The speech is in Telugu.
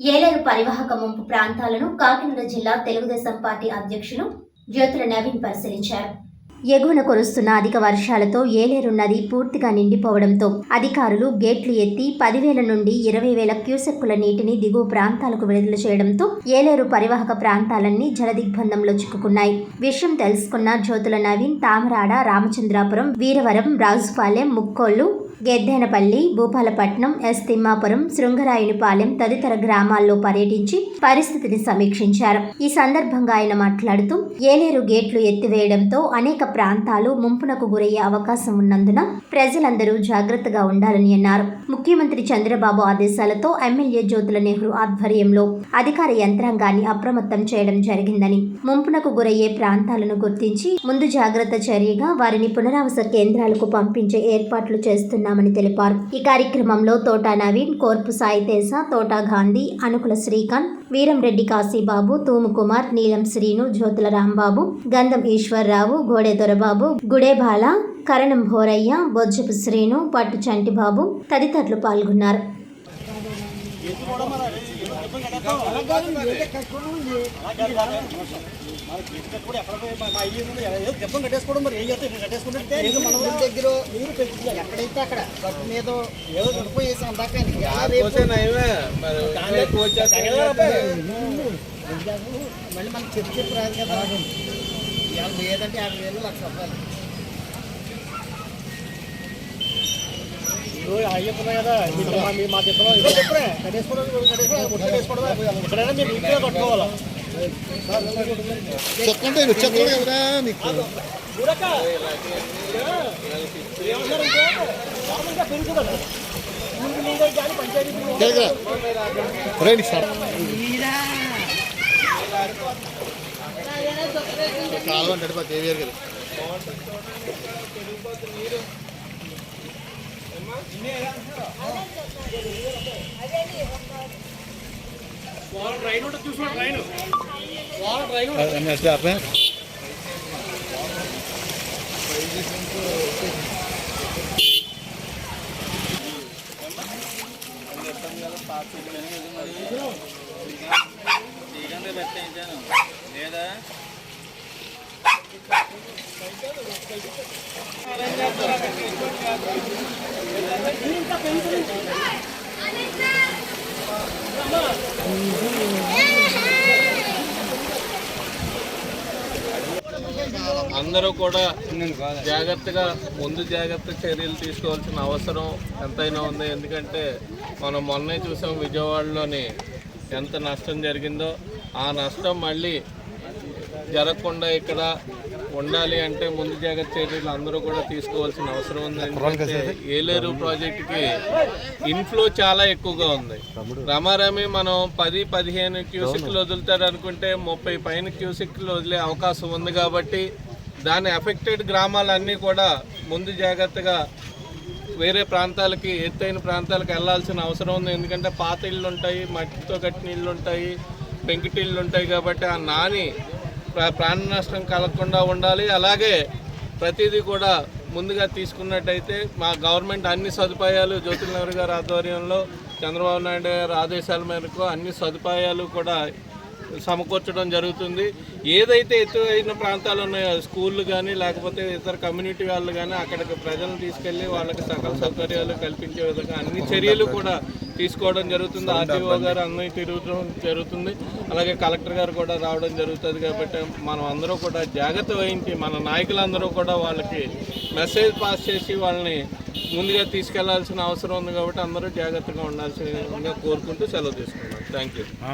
ఏలేరు పరివాహక ముంపు ప్రాంతాలను కాకినాడ జిల్లా తెలుగుదేశం పార్టీ అధ్యక్షులు జ్యోతుల నవీన్ పరిశీలించారు. ఎగువన కురుస్తున్న అధిక వర్షాలతో ఏలేరు నది పూర్తిగా నిండిపోవడంతో అధికారులు గేట్లు ఎత్తి 10,000 నుండి 20,000 క్యూసెక్కుల నీటిని దిగువ ప్రాంతాలకు విడుదల చేయడంతో ఏలేరు పరివాహక ప్రాంతాలన్నీ జలదిగ్బంధంలో చిక్కుకున్నాయి. విషయం తెలుసుకున్న జ్యోతుల నవీన్ తామరాడ, రామచంద్రాపురం, వీరవరం, రాజుపాలెం, ముక్కోళ్లు, గెద్దేనపల్లి, భూపాలపట్నం, ఎస్ తిమ్మాపురం, శృంగరాయునిపాలెం తదితర గ్రామాల్లో పర్యటించి పరిస్థితిని సమీక్షించారు. ఈ సందర్భంగా ఆయన మాట్లాడుతూ ఏలేరు గేట్లు ఎత్తివేయడంతో అనేక ప్రాంతాలు ముంపునకు గురయ్యే అవకాశం ఉన్నందున ప్రజలందరూ జాగ్రత్తగా ఉండాలని అన్నారు. ముఖ్యమంత్రి చంద్రబాబు ఆదేశాలతో ఎమ్మెల్యే జ్యోతుల నెహ్రూ ఆధ్వర్యంలో అధికార యంత్రాంగాన్ని అప్రమత్తం చేయడం జరిగిందని, ముంపునకు గురయ్యే ప్రాంతాలను గుర్తించి ముందు జాగ్రత్త చర్యగా వారిని పునరావాస కేంద్రాలకు పంపించే ఏర్పాట్లు చేస్తున్నామని తెలిపారు. ఈ కార్యక్రమంలో తోటా నవీన్, కోర్పు సాయితేజ, తోటా గాంధీ, అనుకుల శ్రీకాంత్, వీరంరెడ్డి కాశీబాబు, తూము కుమార్, నీలం శ్రీను, జ్యోతుల రాంబాబు, గంధం ఈశ్వర్రావు, గోడే దొరబాబు, గుడేబాల, కరణం భోరయ్య, బొజ్జపు శ్రీను, పట్టు చంటిబాబు తదితరులు పాల్గొన్నారు. ఎక్కడైతే అక్కడ గట్టు మీద ఏదో గడిపోయేసి అందాక మళ్ళీ మనకి చెప్పి రాదు కదా. లేదంటే 50,000 లక్ష రూపాయలు అయ్యకున్నాయి కదా. మా చెప్పడం ఎక్కడైనా మీరు ఇంట్లో కట్టుకోవాలా చెప్పండి కదా మీకు రండి సార్. కాలం నడిపోతే ఏవి కదా లేదా అందరూ కూడా జాగ్రత్తగా ముందు జాగ్రత్త చర్యలు తీసుకోవాల్సిన అవసరం ఎంతైనా ఉంది. ఎందుకంటే మనం మొన్నే చూసాం విజయవాడలోని ఎంత నష్టం జరిగిందో. ఆ నష్టం మళ్ళీ జరగకుండా ఇక్కడ ఉండాలి అంటే ముందు జాగ్రత్త చర్యలు అందరూ కూడా తీసుకోవాల్సిన అవసరం ఉంది. ఎందుకంటే ఏలేరు ప్రాజెక్టుకి ఇన్ఫ్లో చాలా ఎక్కువగా ఉంది. రమారమి మనం 10-15 క్యూసెక్లు వదులుతారు అనుకుంటే 30 పైన క్యూసెక్లు వదిలే అవకాశం ఉంది. కాబట్టి దాని ఎఫెక్టెడ్ గ్రామాలన్నీ కూడా ముందు జాగ్రత్తగా వేరే ప్రాంతాలకి, ఎత్తైన ప్రాంతాలకు వెళ్లాల్సిన అవసరం ఉంది. ఎందుకంటే పాత ఇళ్ళు ఉంటాయి, మట్టితో కట్టిన ఇళ్ళు ఉంటాయి, పెంకిటిళ్ళు ఉంటాయి. కాబట్టి ఆ నాని ప్రాణ నష్టం కలగకుండా ఉండాలి. అలాగే ప్రతిదీ కూడా ముందుగా తీసుకున్నట్టయితే మా గవర్నమెంట్ అన్ని సదుపాయాలు జ్యోతుల నెహ్రూ గారి ఆధ్వర్యంలో చంద్రబాబు నాయుడు గారి ఆదేశాల మేరకు అన్ని సదుపాయాలు కూడా సమకూర్చడం జరుగుతుంది. ఏదైతే ఎత్తైన ప్రాంతాలు ఉన్నాయో స్కూళ్ళు కానీ లేకపోతే ఇతర కమ్యూనిటీ వాళ్ళు కానీ అక్కడికి ప్రజలను తీసుకెళ్ళి వాళ్ళకి సకల సౌకర్యాలు కల్పించే విధంగా అన్ని చర్యలు కూడా తీసుకోవడం జరుగుతుంది. ఆర్టీఓ గారు అన్నీ తిరగడం జరుగుతుంది. అలాగే కలెక్టర్ గారు కూడా రావడం జరుగుతుంది. కాబట్టి మనం అందరూ కూడా జాగ్రత్త వహించి మన నాయకులందరూ కూడా వాళ్ళకి మెసేజ్ పాస్ చేసి వాళ్ళని ముందుగా తీసుకెళ్లాల్సిన అవసరం ఉంది. కాబట్టి అందరూ జాగ్రత్తగా ఉండాల్సిందిగా కోరుకుంటూ సెలవు తీసుకున్నాం. Thank you.